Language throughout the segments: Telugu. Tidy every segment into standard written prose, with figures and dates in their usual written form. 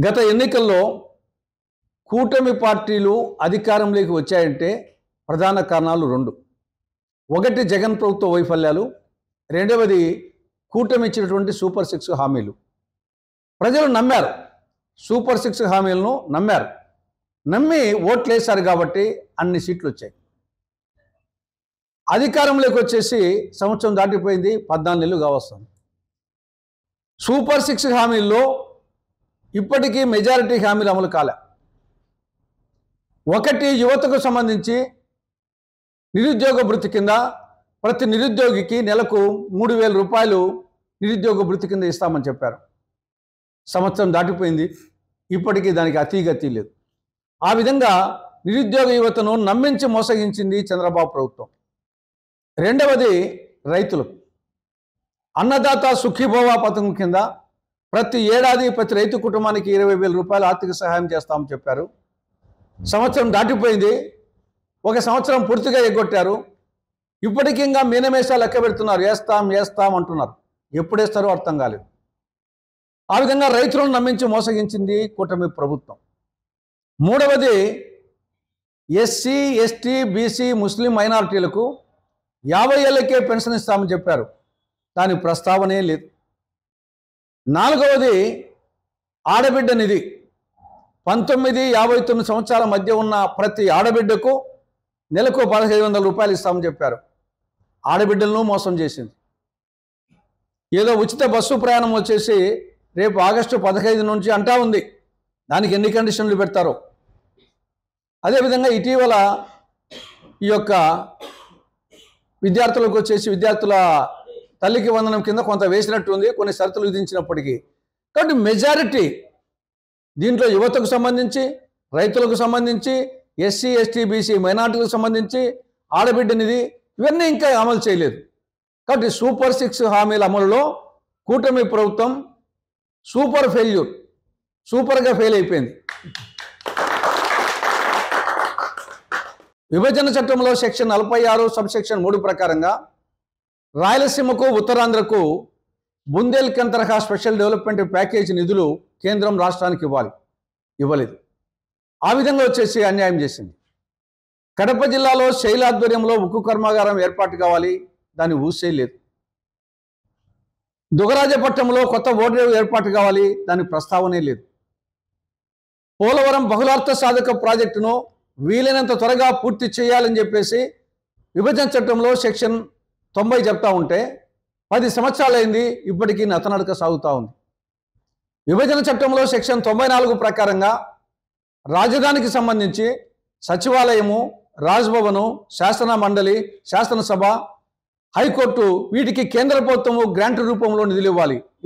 గత ఎన్నికల్లో కూటమి పార్టీలు అధికారంలోకి వచ్చాయంటే ప్రధాన కారణాలు రెండు. ఒకటి జగన్ ప్రభుత్వ వైఫల్యాలు, రెండవది కూటమి ఇచ్చినటువంటి సూపర్ సిక్స్ హామీలు. ప్రజలు నమ్మారు, సూపర్ సిక్స్ హామీలను నమ్మారు. నమ్మి ఓట్లు వేశారు కాబట్టి అన్ని సీట్లు వచ్చాయి. అధికారంలోకి వచ్చేసి సంవత్సరం దాటిపోయింది, 14 నెలలు కావస్తుంది. సూపర్ సిక్స్ హామీల్లో ఇప్పటికీ మెజారిటీ హామీలు అమలు కాలే. ఒకటి, యువతకు సంబంధించి నిరుద్యోగ భృతి కింద ప్రతి నిరుద్యోగికి నెలకు 3,000 రూపాయలు నిరుద్యోగ భృతి కింద ఇస్తామని చెప్పారు. సంవత్సరం దాటిపోయింది, ఇప్పటికీ దానికి అతీగతి లేదు. ఆ విధంగా నిరుద్యోగ యువతను నమ్మించి మోసగించింది చంద్రబాబు ప్రభుత్వం. రెండవది రైతులకు అన్నదాత సుఖీభవ పథకం కింద ప్రతి ఏడాది ప్రతి రైతు కుటుంబానికి 20,000 రూపాయలు ఆర్థిక సహాయం చేస్తామని చెప్పారు. సంవత్సరం దాటిపోయింది, ఒక సంవత్సరం పూర్తిగా ఎగ్గొట్టారు. ఇప్పటికీ ఇంకా మీనమేషాలు లెక్క పెడుతున్నారు, వేస్తాం అంటున్నారు. ఎప్పుడు వేస్తారో అర్థం కాలేదు. ఆ విధంగా రైతులను నమ్మించి మోసగించింది కూటమి ప్రభుత్వం. మూడవది, ఎస్సీ, ఎస్టీ, బీసీ, ముస్లిం మైనారిటీలకు 50 ఏళ్ళకే పెన్షన్ ఇస్తామని చెప్పారు. దాని ప్రస్తావనే లేదు. నాలుగవది, ఆడబిడ్డ నిధి. 19-59 సంవత్సరాల మధ్య ఉన్న ప్రతి ఆడబిడ్డకు నెలకు 1,500 రూపాయలు ఇస్తామని చెప్పారు. ఆడబిడ్డలను మోసం చేసింది. ఏదో ఉచిత బస్సు ప్రయాణం వచ్చేసి రేపు ఆగస్టు 15 నుంచి అంటా ఉంది. దానికి ఎన్ని కండిషన్లు పెడతారో. అదేవిధంగా ఇటీవల ఈ యొక్క విద్యార్థులకు వచ్చేసి విద్యార్థుల తల్లికి వందనం కింద కొంత వేసినట్టు ఉంది, కొన్ని షరతులు విధించినప్పటికీ. కాబట్టి మెజారిటీ దీంట్లో యువతకు సంబంధించి, రైతులకు సంబంధించి, ఎస్సీ, ఎస్టీ, బీసీ మైనార్టీలకు సంబంధించి, ఆడబిడ్డ నిధి ఇవన్నీ ఇంకా అమలు చేయలేదు. కాబట్టి సూపర్ సిక్స్ హామీల అమలులో కూటమి ప్రభుత్వం సూపర్గా ఫెయిల్ అయిపోయింది. విభజన చట్టంలో సెక్షన్ 46 సబ్సెక్షన్ 3 ప్రకారంగా రాయలసీమకు, ఉత్తరాంధ్రకు బుందేల్ఖండ్ తరహా స్పెషల్ డెవలప్మెంట్ ప్యాకేజీ నిధులు కేంద్రం రాష్ట్రానికి ఇవ్వలేదు. ఆ విధంగా వచ్చేసి అన్యాయం చేసింది. కడప జిల్లాలో శైల ఆధ్వర్యంలో ఉక్కు కర్మాగారం ఏర్పాటు కావాలి, దాని ఊసే లేదు. దుగరాజపట్నంలో కొత్త ఓడరేవు ఏర్పాటు కావాలి, దాని ప్రస్తావనే లేదు. పోలవరం బహుళార్థ సాధక ప్రాజెక్టును వీలైనంత త్వరగా పూర్తి చేయాలని చెప్పేసి విభజన చట్టంలో సెక్షన్ 90 చెప్తా ఉంటే 10 సంవత్సరాలైంది, ఇప్పటికీ నతనడక సాగుతూ ఉంది. విభజన చట్టంలో సెక్షన్ 94 ప్రకారంగా రాజధానికి సంబంధించి సచివాలయము, రాజ్భవను, శాసన మండలి, శాసనసభ, హైకోర్టు వీటికి కేంద్ర ప్రభుత్వము గ్రాంట్ రూపంలో నిధులు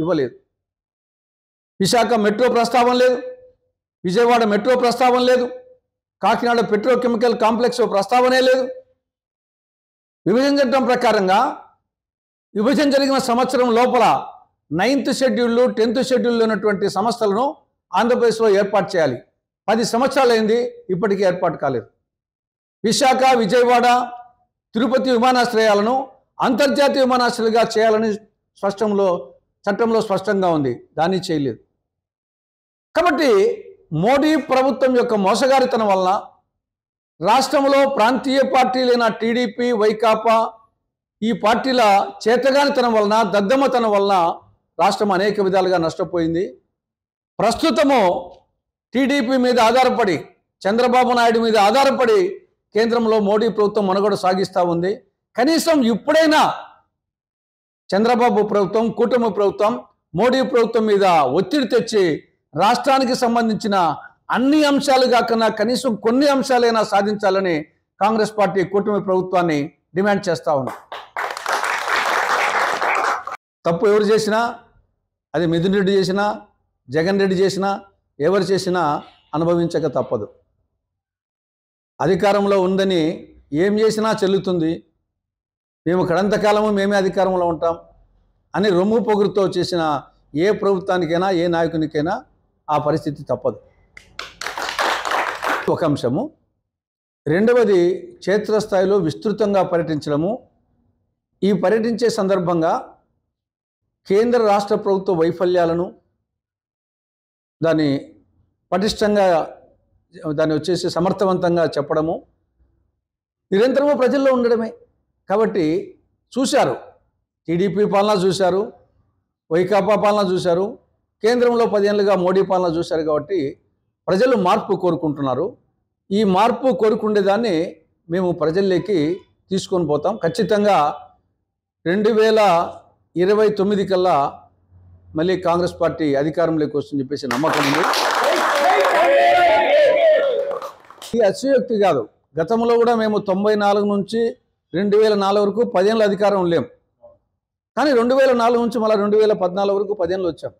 ఇవ్వలేదు. విశాఖ మెట్రో ప్రస్తావన లేదు, విజయవాడ మెట్రో ప్రస్తావన లేదు, కాకినాడ పెట్రోకెమికల్ కాంప్లెక్స్ ప్రస్తావనే లేదు. విభజన చట్టం ప్రకారంగా విభజన జరిగిన సంవత్సరం లోపల 9th షెడ్యూల్, 10th షెడ్యూల్ ఉన్నటువంటి సంస్థలను ఆంధ్రప్రదేశ్లో ఏర్పాటు చేయాలి. 10 సంవత్సరాలైంది, ఇప్పటికీ ఏర్పాటు కాలేదు. విశాఖ, విజయవాడ, తిరుపతి విమానాశ్రయాలను అంతర్జాతీయ విమానాశ్రయాలుగా చేయాలని చట్టంలో స్పష్టంగా ఉంది, దాన్ని చేయలేదు. కాబట్టి మోడీ ప్రభుత్వం యొక్క మోసగారితనం వలన రాష్ట్రంలో ప్రాంతీయ పార్టీలైన టీడీపీ, వైకాపా ఈ పార్టీల చేతగానితనం వలన, దద్దమ్మతనం వలన రాష్ట్రం అనేక విధాలుగా నష్టపోయింది. ప్రస్తుతము టీడీపీ మీద ఆధారపడి, చంద్రబాబు నాయుడు మీద ఆధారపడి కేంద్రంలో మోడీ ప్రభుత్వం మనుగడ సాగిస్తూ ఉంది. కనీసం ఇప్పుడైనా చంద్రబాబు ప్రభుత్వం, కూటమి ప్రభుత్వం మోడీ ప్రభుత్వం మీద ఒత్తిడి తెచ్చి రాష్ట్రానికి సంబంధించిన అన్ని అంశాలు కాకుండా కనీసం కొన్ని అంశాలైనా సాధించాలని కాంగ్రెస్ పార్టీ కూటమి ప్రభుత్వాన్ని డిమాండ్ చేస్తూ ఉంది. తప్పు ఎవరు చేసినా, అది మిథున్ రెడ్డి చేసినా, జగన్ రెడ్డి చేసినా, ఎవరు చేసినా అనుభవించక తప్పదు. అధికారంలో ఉందని ఏం చేసినా చెల్లుతుంది, మేము కడంతకాలము మేమే అధికారంలో ఉంటాం అని రొమ్ము పొగురుతో చేసిన ఏ ప్రభుత్వానికైనా, ఏ నాయకునికైనా ఆ పరిస్థితి తప్పదు. ఒక అంశము. రెండవది, క్షేత్రస్థాయిలో విస్తృతంగా పర్యటించడము. ఈ పర్యటించే సందర్భంగా కేంద్ర రాష్ట్ర ప్రభుత్వ వైఫల్యాలను, దాని పటిష్టంగా దాన్ని వచ్చేసి సమర్థవంతంగా చెప్పడము, నిరంతరము ప్రజల్లో ఉండడమే. కాబట్టి చూశారు, టీడీపీ పాలన చూశారు, వైకాపా పాలన చూశారు, కేంద్రంలో 10 ఏళ్ళుగా మోడీ పాలన చూశారు. కాబట్టి ప్రజలు మార్పు కోరుకుంటున్నారు. ఈ మార్పు కోరుకుండేదాన్ని మేము ప్రజల్లోకి తీసుకొని పోతాం. ఖచ్చితంగా 2029 కల్లా మళ్ళీ కాంగ్రెస్ పార్టీ అధికారంలోకి వస్తుందని చెప్పేసి నమ్మకం ఉంది. ఈ అతిశయోక్తి కాదు. గతంలో కూడా మేము 94 నుంచి 2004 వరకు 10 ఏళ్ళ అధికారం లేం. కానీ 2004 నుంచి మళ్ళీ 2014 వరకు 10 ఏళ్ళు వచ్చాం.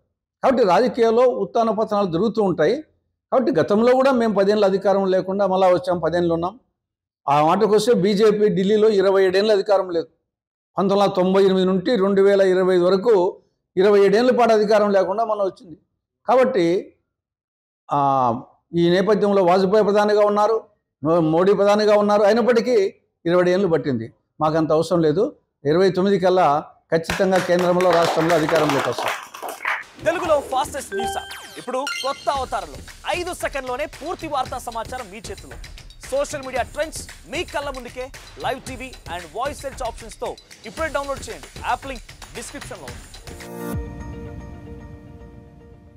కాబట్టి రాజకీయాల్లో ఉత్థాన పతనాలు జరుగుతూ ఉంటాయి. కాబట్టి గతంలో కూడా మేము 10 ఏళ్ళ అధికారం లేకుండా మళ్ళీ వచ్చాం, 10 ఏళ్ళు ఉన్నాం. ఆ మాటకు వస్తే బీజేపీ ఢిల్లీలో 27 ఏళ్ళ అధికారం లేదు. 1998 నుండి 2025 వరకు 27 ఏళ్ళ పాటు అధికారం లేకుండా మనం వచ్చింది. కాబట్టి ఈ నేపథ్యంలో వాజ్పేయి ప్రధానిగా ఉన్నారు, మోడీ ప్రధానిగా ఉన్నారు. అయినప్పటికీ 20 ఏళ్ళు పట్టింది. మాకంత అవసరం లేదు. 29 కల్లా ఖచ్చితంగా కేంద్రంలో రాష్ట్రంలో అధికారంలోకి వస్తాం. తెలుగులో ఫాస్టెస్ట్ న్యూస్ ఇప్పుడు కొత్త అవతారంలో 5 సెకండ్లోనే పూర్తి వార్తా సమాచారం మీ చేతిలో. సోషల్ మీడియా ట్రెండ్స్ మీ కళ్ళ ముందుకే live TV and voice search options తో ఇప్పుడే డౌన్లోడ్ చేయండి. యాప్ లింక్ డిస్క్రిప్షన్ లో ఉంది.